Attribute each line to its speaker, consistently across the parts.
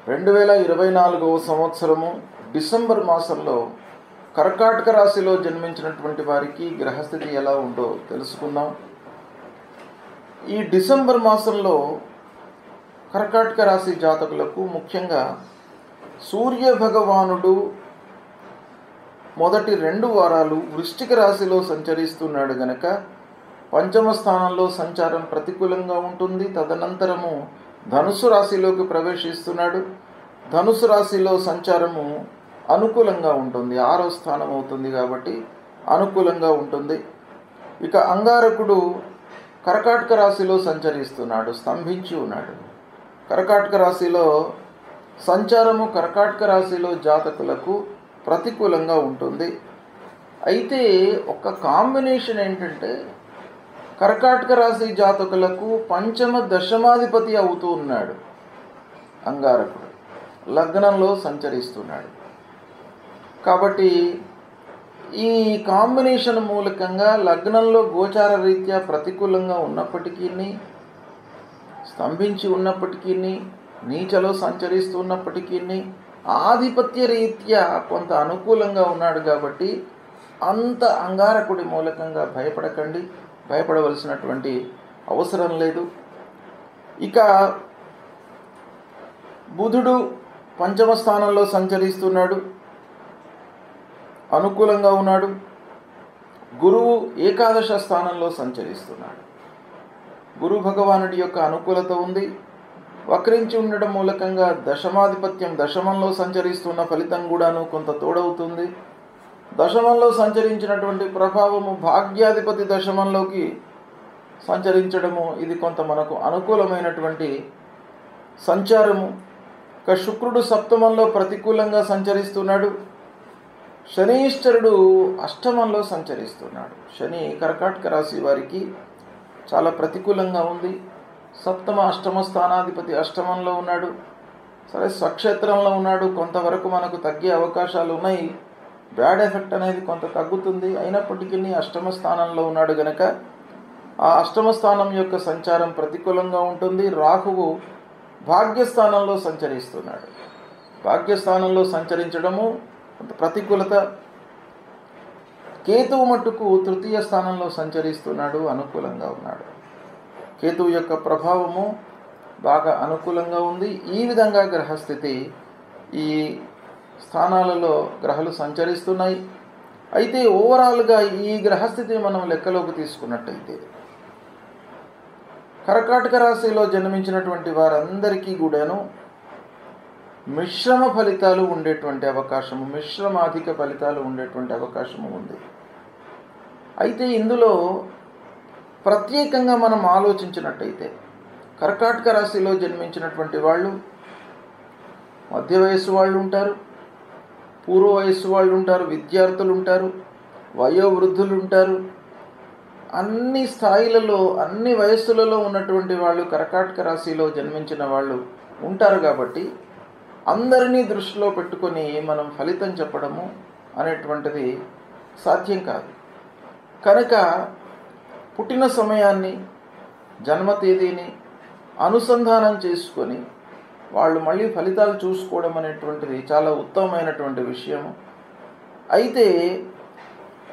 Speaker 1: 2024వ సంవత్సరము డిసెంబర్ మాసంలో కర్కాటక రాశిలో జన్మించినటువంటి వారికి గ్రహస్థితి ఎలా ఉందో తెలుసుకుందాం. ఈ డిసెంబర్ మాసంలో కర్కాటక రాశి జాతకులకు ముఖ్యంగా సూర్య భగవానుడు మొదటి 2 వారాలు వృశ్చిక రాశిలో సంచరిస్తున్నాడు గనక పంచమ స్థానంలో సంచారం ప్రతికూలంగా ఉంటుంది. తదనంతరము ధనుసు రాశిలోకి ప్రవేశిస్తున్నాడు. ధనుసు రాశిలో సంచారము అనుకూలంగా ఉంటుంది, 6వ స్థానం అవుతుంది కాబట్టి అనుకూలంగా ఉంటుంది. ఇక అంగారకుడు కర్కాటక రాశిలో సంచరిస్తున్నాడు, స్తంభించి ఉన్నాడు. కర్కాటక రాశిలో సంచారము కర్కాటక రాశిలో జాతకులకు ప్రతికూలంగా ఉంటుంది. అయితే ఒక కాంబినేషన్ ఏంటంటే కర్కాటక రాశి జాతకులకు పంచమ దశమాధిపతి అవుతూ ఉన్నాడు అంగారకుడు, లగ్నంలో సంచరిస్తున్నాడు. కాబట్టి ఈ కాంబినేషన్ మూలకంగా లగ్నంలో గోచార రీత్యా ప్రతికూలంగా ఉన్నప్పటికీ, స్తంభించి ఉన్నప్పటికీ, నీచలో సంచరిస్తున్నప్పటికీ ఆధిపత్య రీత్యా కొంత అనుకూలంగా ఉన్నాడు. కాబట్టి అంత అంగారకుడి మూలకంగా భయపడకండి, భయపడవలసినటువంటి అవసరం లేదు. ఇక బుధుడు పంచమ స్థానంలో సంచరిస్తున్నాడు, అనుకూలంగా ఉన్నాడు. గురువు ఏకాదశ స్థానంలో సంచరిస్తున్నాడు. గురు భగవానుడి యొక్క అనుకూలత ఉంది. వక్రించి ఉండడం మూలకంగా దశమాధిపత్యం దశమంలో సంచరిస్తున్న ఫలితం కూడాను కొంత తోడవుతుంది. దశమంలో సంచరించినటువంటి ప్రభావము భాగ్యాధిపతి దశమంలోకి సంచరించడము, ఇది కొంత మనకు అనుకూలమైనటువంటి సంచారము. ఇక శుక్రుడు సప్తమంలో ప్రతికూలంగా సంచరిస్తున్నాడు. శనీశ్వరుడు అష్టమంలో సంచరిస్తున్నాడు. శని కర్కాటక రాశి వారికి చాలా ప్రతికూలంగా ఉంది. సప్తమ అష్టమ స్థానాధిపతి అష్టమంలో ఉన్నాడు. సరే, స్వక్షేత్రంలో ఉన్నాడు. కొంతవరకు మనకు తగ్గే అవకాశాలు ఉన్నాయి. బ్యాడ్ ఎఫెక్ట్ అనేది కొంత తగ్గుతుంది. అయినప్పటికీ అష్టమ స్థానంలో ఉన్నాడు గనక ఆ అష్టమ స్థానం యొక్క సంచారం ప్రతికూలంగా ఉంటుంది. రాహువు భాగ్యస్థానంలో సంచరిస్తున్నాడు. భాగ్యస్థానంలో సంచరించడము కొంత ప్రతికూలత. కేతువు మట్టుకు తృతీయ స్థానంలో సంచరిస్తున్నాడు, అనుకూలంగా ఉన్నాడు. కేతువు యొక్క ప్రభావము బాగా అనుకూలంగా ఉంది. ఈ విధంగా గ్రహస్థితి ఈ స్థానాలలో గ్రహాలు సంచరిస్తున్నాయి. అయితే ఓవరాల్గా ఈ గ్రహస్థితిని మనం లెక్కలోకి తీసుకున్నట్టయితే కర్కాటక రాశిలో జన్మించినటువంటి వారందరికీ కూడాను మిశ్రమ ఫలితాలు ఉండేటువంటి అవకాశము, మిశ్రమాధిక ఫలితాలు ఉండేటువంటి అవకాశము ఉంది. అయితే ఇందులో ప్రత్యేకంగా మనం ఆలోచించినట్టయితే కర్కాటక రాశిలో జన్మించినటువంటి వాళ్ళు మధ్య వయస్సు వాళ్ళు ఉంటారు, పూర్వ వయస్సు వాళ్ళు ఉంటారు, విద్యార్థులు ఉంటారు, వయోవృద్ధులు ఉంటారు. అన్ని స్థాయిలలో అన్ని వయస్సులలో ఉన్నటువంటి వాళ్ళు కర్కాటక రాశిలో జన్మించిన వాళ్ళు ఉంటారు. కాబట్టి అందరినీ దృష్టిలో పెట్టుకొని మనం ఫలితం చెప్పడము అనేటువంటిది సాధ్యం కాదు. కనుక పుట్టిన సమయాన్ని, జన్మ తేదీని అనుసంధానం చేసుకొని వాళ్ళు మళ్ళీ ఫలితాలు చూసుకోవడం అనేటువంటిది చాలా ఉత్తమమైనటువంటి విషయము. అయితే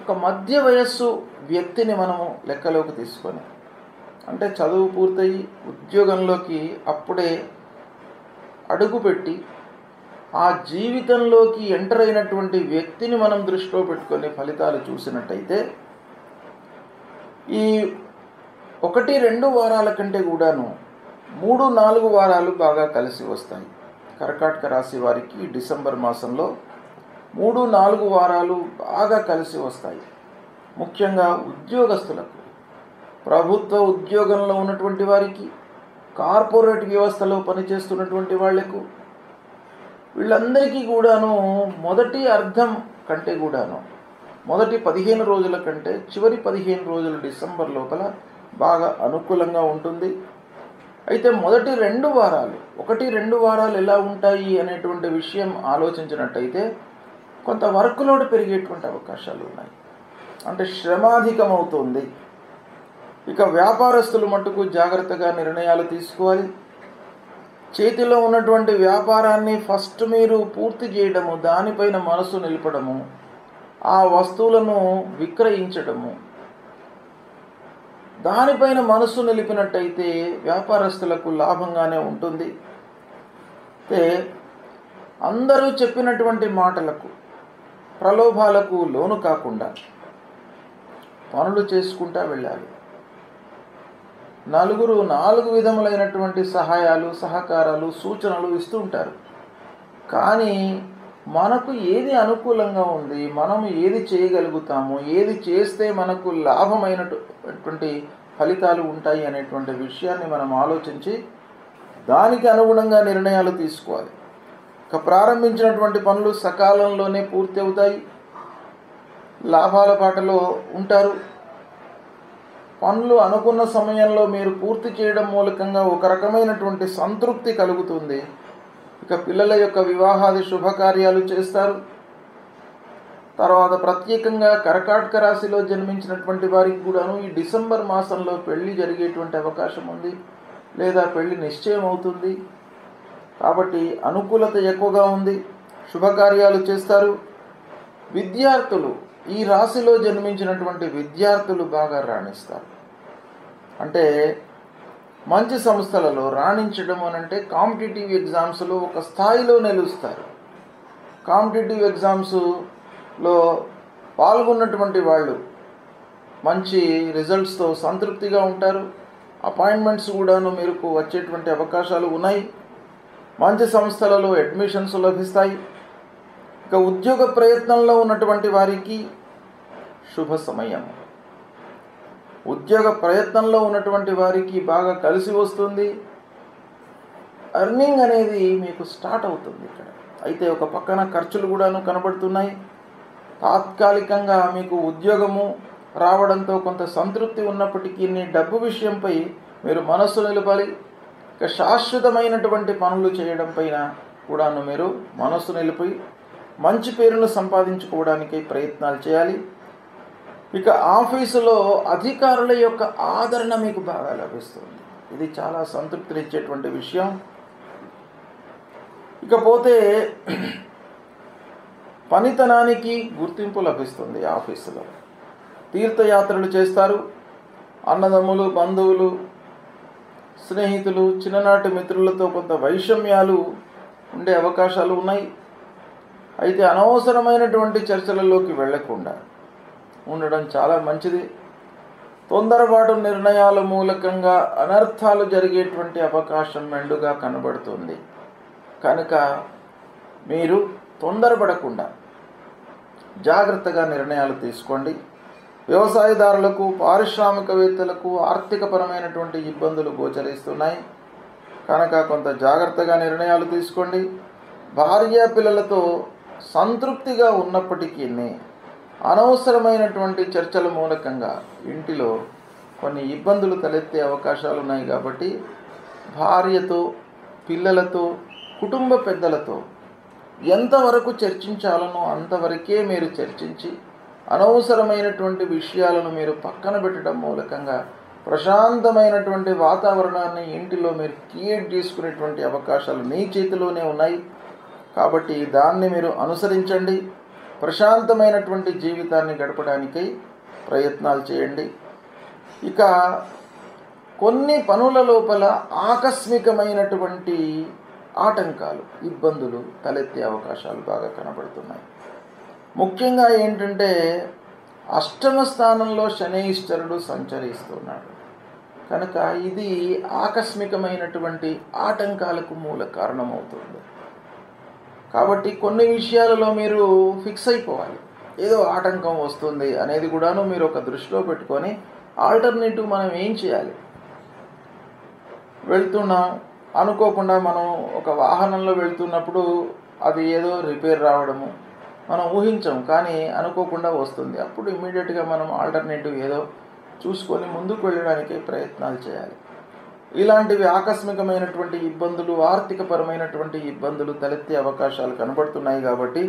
Speaker 1: ఒక మధ్య వయస్సు వ్యక్తిని మనము లెక్కలోకి తీసుకొని, అంటే చదువు పూర్తయి ఉద్యోగంలోకి అప్పుడే అడుగుపెట్టి ఆ జీవితంలోకి ఎంటర్ అయినటువంటి వ్యక్తిని మనం దృష్టిలో పెట్టుకొని ఫలితాలు చూసినట్టయితే ఈ 1-2 వారాల కంటే కూడాను 3-4 వారాలు బాగా కలిసి వస్తాయి. కర్కాటక రాశి వారికి డిసెంబర్ మాసంలో 3-4 వారాలు బాగా కలిసి వస్తాయి. ముఖ్యంగా ఉద్యోగస్తులకు, ప్రభుత్వ ఉద్యోగంలో ఉన్నటువంటి వారికి, కార్పొరేట్ వ్యవస్థలో పనిచేస్తున్నటువంటి వాళ్లకు, వీళ్ళందరికీ కూడాను మొదటి అర్ధం కంటే కూడాను మొదటి 15 రోజుల కంటే చివరి 15 రోజులు డిసెంబర్ లోపల బాగా అనుకూలంగా ఉంటుంది. అయితే మొదటి 2 వారాలు 1-2 వారాలు ఎలా ఉంటాయి అనేటువంటి విషయం ఆలోచించినట్టయితే కొంత వర్క్ లోడ్ పెరిగేటువంటి అవకాశాలు ఉన్నాయి. అంటే శ్రమాధికమవుతుంది. ఇక వ్యాపారస్తులు మట్టుకు జాగ్రత్తగా నిర్ణయాలు తీసుకోవాలి. చేతిలో ఉన్నటువంటి వ్యాపారాన్ని ఫస్ట్ మీరు పూర్తి చేయడము, దానిపైన మనసు నిలపడము, ఆ వస్తువులను విక్రయించడము, దానిపైన మనసు నిలిపినట్టయితే వ్యాపారస్తులకు లాభంగానే ఉంటుంది. అయితే అందరూ చెప్పినటువంటి మాటలకు, ప్రలోభాలకు లోను కాకుండా పనులు చేసుకుంటా వెళ్ళాలి. నలుగురు 4 విధములైనటువంటి సహాయాలు, సహకారాలు, సూచనలు ఇస్తూ ఉంటారు. కానీ మనకు ఏది అనుకూలంగా ఉంది, మనం ఏది చేయగలుగుతాము, ఏది చేస్తే మనకు లాభమైనటువంటి ఫలితాలు ఉంటాయి అనేటువంటి విషయాన్ని మనం ఆలోచించి దానికి అనుగుణంగా నిర్ణయాలు తీసుకోవాలి. ఇక ప్రారంభించినటువంటి పనులు సకాలంలోనే పూర్తి అవుతాయి, లాభాల బాటలో ఉంటారు. పనులు అనుకున్న సమయంలో మీరు పూర్తి చేయడం మూలకంగా ఒక రకమైనటువంటి సంతృప్తి కలుగుతుంది. ఇక పిల్లల యొక్క వివాహాది శుభకార్యాలు చేస్తారు. తర్వాత ప్రత్యేకంగా కర్కాటక రాశిలో జన్మించినటువంటి వారికి కూడాను ఈ డిసెంబర్ మాసంలో పెళ్లి జరిగేటువంటి అవకాశం ఉంది, లేదా పెళ్లి నిశ్చయం అవుతుంది. కాబట్టి అనుకూలత ఎక్కువగా ఉంది, శుభకార్యాలు చేస్తారు. విద్యార్థులు, ఈ రాశిలో జన్మించినటువంటి విద్యార్థులు బాగా రాణిస్తారు. అంటే మంచి సంస్థలలో రాణించడం అనంటే కాంపిటేటివ్ ఎగ్జామ్స్లో ఒక స్థాయిలో నిలుస్తారు. కాంపిటేటివ్ ఎగ్జామ్స్లో పాల్గొన్నటువంటి వాళ్ళు మంచి రిజల్ట్స్తో సంతృప్తిగా ఉంటారు. అపాయింట్మెంట్స్ కూడాను మీకు వచ్చేటువంటి అవకాశాలు ఉన్నాయి. మంచి సంస్థలలో అడ్మిషన్స్ లభిస్తాయి. ఇక ఉద్యోగ ప్రయత్నంలో ఉన్నటువంటి వారికి శుభ సమయం. ఉద్యోగ ప్రయత్నంలో ఉన్నటువంటి వారికి బాగా కలిసి వస్తుంది. ఎర్నింగ్ అనేది మీకు స్టార్ట్ అవుతుంది ఇక్కడ. అయితే ఒక పక్కన ఖర్చులు కూడాను కనబడుతున్నాయి. తాత్కాలికంగా మీకు ఉద్యోగము రావడంతో కొంత సంతృప్తి ఉన్నప్పటికీ డబ్బు విషయంపై మీరు మనస్సు నిలపాలి. ఇక శాశ్వతమైనటువంటి పనులు చేయడం పైన కూడాను మీరు మనస్సు నిలిపి మంచి పేరును సంపాదించుకోవడానికి ప్రయత్నాలు చేయాలి. ఇక ఆఫీసులో అధికారుల యొక్క ఆదరణ మీకు బాగా లభిస్తుంది. ఇది చాలా సంతృప్తినిచ్చేటువంటి విషయం. ఇకపోతే పనితనానికి గుర్తింపు లభిస్తుంది. ఆఫీసులో తీర్థయాత్రలు చేస్తారు. అన్నదమ్ములు, బంధువులు, స్నేహితులు, చిన్ననాటి మిత్రులతో కొంత వైషమ్యాలు ఉండే అవకాశాలు ఉన్నాయి. అయితే అనవసరమైనటువంటి చర్చలలోకి వెళ్లకుండా ఉండడం చాలా మంచిది. తొందరపాటు నిర్ణయాల మూలకంగా అనర్థాలు జరిగేటువంటి అవకాశం మెండుగా కనబడుతుంది. కనుక మీరు తొందరపడకుండా జాగ్రత్తగా నిర్ణయాలు తీసుకోండి. వ్యవసాయదారులకు, పారిశ్రామికవేత్తలకు ఆర్థికపరమైనటువంటి ఇబ్బందులు గోచరిస్తున్నాయి. కనుక కొంత జాగ్రత్తగా నిర్ణయాలు తీసుకోండి. భార్య పిల్లలతో సంతృప్తిగా ఉన్నప్పటికీ అనవసరమైనటువంటి చర్చల మూలకంగా ఇంటిలో కొన్ని ఇబ్బందులు తలెత్తే అవకాశాలు ఉన్నాయి. కాబట్టి భార్యతో, పిల్లలతో, కుటుంబ పెద్దలతో ఎంతవరకు చర్చించాలనో అంతవరకే మీరు చర్చించి అనవసరమైనటువంటి విషయాలను మీరు పక్కన పెట్టడం మూలకంగా ప్రశాంతమైనటువంటి వాతావరణాన్ని ఇంటిలో మీరు క్రియేట్ చేసుకునేటువంటి అవకాశాలు మీ చేతిలోనే ఉన్నాయి. కాబట్టి దాన్ని మీరు అనుసరించండి. ప్రశాంతమైనటువంటి జీవితాన్ని గడపడానికై ప్రయత్నాలు చేయండి. ఇక కొన్ని పనుల లోపల ఆకస్మికమైనటువంటి ఆటంకాలు, ఇబ్బందులు తలెత్తే అవకాశాలు బాగా కనబడుతున్నాయి. ముఖ్యంగా ఏంటంటే అష్టమ స్థానంలో శనైశ్వరుడు సంచరిస్తున్నాడు. కనుక ఇది ఆకస్మికమైనటువంటి ఆటంకాలకు మూల కారణమవుతుంది. కాబట్టి కొన్ని విషయాలలో మీరు ఫిక్స్ అయిపోవాలి. ఏదో ఆటంకం వస్తుంది అనేది కూడాను మీరు ఒక దృష్టిలో పెట్టుకొని ఆల్టర్నేటివ్ మనం ఏం చేయాలి. వెళ్తున్నాం, అనుకోకుండా మనం ఒక వాహనంలో వెళ్తున్నప్పుడు అది ఏదో రిపేర్ రావడము మనం ఊహించాం, కానీ అనుకోకుండా వస్తుంది. అప్పుడు ఇమ్మీడియట్గా మనం ఆల్టర్నేటివ్ ఏదో చూసుకొని ముందుకు వెళ్ళడానికి ప్రయత్నాలు చేయాలి. ఇలాంటివి ఆకస్మికమైనటువంటి ఇబ్బందులు, ఆర్థికపరమైనటువంటి ఇబ్బందులు తలెత్తే అవకాశాలు కనబడుతున్నాయి. కాబట్టి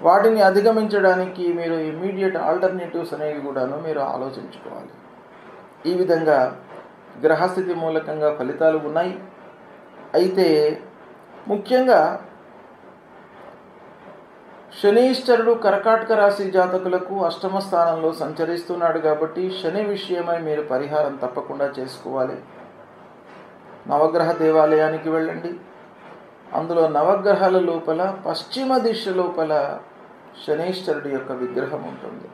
Speaker 1: వాటిని అధిగమించడానికి మీరు ఇమ్మీడియట్ ఆల్టర్నేటివ్స్ అనేవి కూడాను మీరు ఆలోచించుకోవాలి. ఈ విధంగా గ్రహస్థితి మూలకంగా ఫలితాలు ఉన్నాయి. అయితే ముఖ్యంగా శనీశ్వరుడు కర్కాటక రాశి జాతకులకు అష్టమ స్థానంలో సంచరిస్తున్నాడు కాబట్టి శని విషయమై మీరు పరిహారం తప్పకుండా చేసుకోవాలి. నవగ్రహ దేవాలయానికి వెళ్ళండి. అందులో నవగ్రహాల లోపల పశ్చిమ దిశ లోపల శనీశ్వరుడి యొక్క విగ్రహం ఉంటుంది.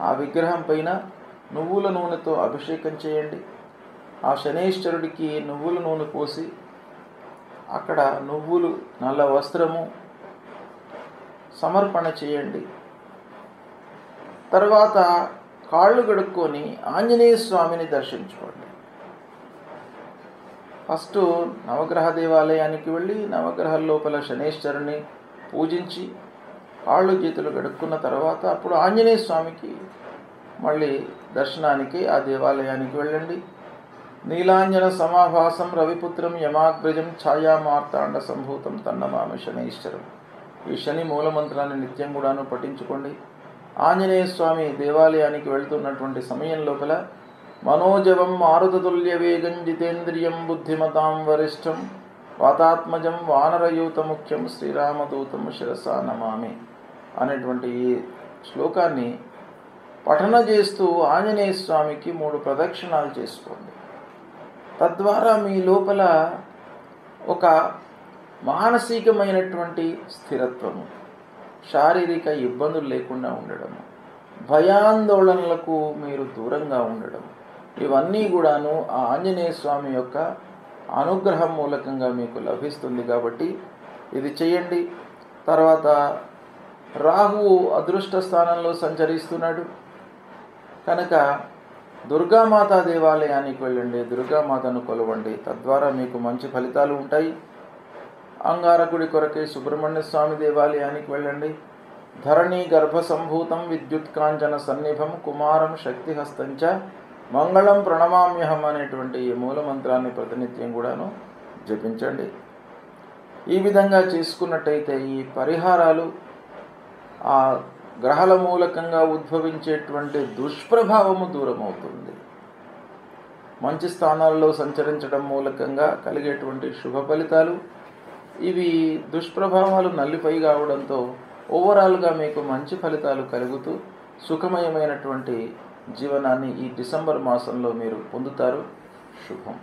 Speaker 1: ఆ విగ్రహం పైన నువ్వుల నూనెతో అభిషేకం చేయండి. ఆ శనీశ్వరుడికి నువ్వుల నూనె పోసి అక్కడ నువ్వులు, నల్ల వస్త్రము సమర్పణ చేయండి. తర్వాత కాళ్ళు కడుక్కొని ఆంజనేయ స్వామిని దర్శించుకోండి. ఫస్ట్ నవగ్రహ దేవాలయానికి వెళ్ళి నవగ్రహాల లోపల శనీశ్వరుని పూజించి కాళ్ళు చేతులు కడుక్కున్న తర్వాత అప్పుడు ఆంజనేయ స్వామికి మళ్ళీ దర్శనానికి ఆ దేవాలయానికి వెళ్ళండి. నీలాంజన సమాభాసం రవిపుత్రం యమాగ్రజం ఛాయామార్తాండ సంభూతం తన్నమామి శనైశ్వరం. ఈ శని మూలమంత్రాన్ని నిత్యం కూడాను పఠించుకోండి. ఆంజనేయ స్వామి దేవాలయానికి వెళుతున్నటువంటి సమయం లోపల మనోజవం మారుతతుల్య వేగం జితేంద్రియం బుద్ధిమతాం వరిష్టం వాతాత్మజం వానరయూత ముఖ్యం శ్రీరామదూతం శిరసా నమామి అనేటువంటి ఈ శ్లోకాన్ని పఠన చేస్తూ ఆంజనేయ స్వామికి 3 ప్రదక్షిణాలు చేసుకోండి. తద్వారా మీ లోపల ఒక మానసికమైనటువంటి స్థిరత్వము, శారీరక ఇబ్బందులు లేకుండా ఉండడము, భయాందోళనలకు మీరు దూరంగా ఉండడం, ఇవన్నీ కూడాను ఆ ఆంజనేయ స్వామి యొక్క అనుగ్రహం మూలకంగా మీకు లభిస్తుంది. కాబట్టి ఇది చేయండి. తర్వాత రాహువు అదృష్ట స్థానంలో సంచరిస్తున్నాడు కనుక దుర్గామాత దేవాలయానికి వెళ్ళండి. దుర్గామాతను కొలవండి. తద్వారా మీకు మంచి ఫలితాలు ఉంటాయి. అంగారకుడి కొరకే సుబ్రహ్మణ్య స్వామి దేవాలయానికి వెళ్ళండి. ధరణి గర్భ సంభూతం విద్యుత్ కాంచన సన్నిభం కుమారం శక్తిహస్తంచ మంగళం ప్రణమామ్యహం అనేటువంటి ఈ మూలమంత్రాన్ని ప్రతినిత్యం కూడాను జపించండి. ఈ విధంగా చేసుకున్నట్టయితే ఈ పరిహారాలు ఆ గ్రహాల మూలకంగా ఉద్భవించేటువంటి దుష్ప్రభావము దూరమవుతుంది. మంచి స్థానాల్లో సంచరించడం మూలకంగా కలిగేటువంటి శుభ ఫలితాలు, ఇవి దుష్ప్రభావాలు నల్లిపై కావడంతో ఓవరాల్గా మీకు మంచి ఫలితాలు కలుగుతూ సుఖమయమైనటువంటి జీవనాన్ని ఈ డిసెంబర్ మాసంలో మీరు పొందుతారు. శుభం.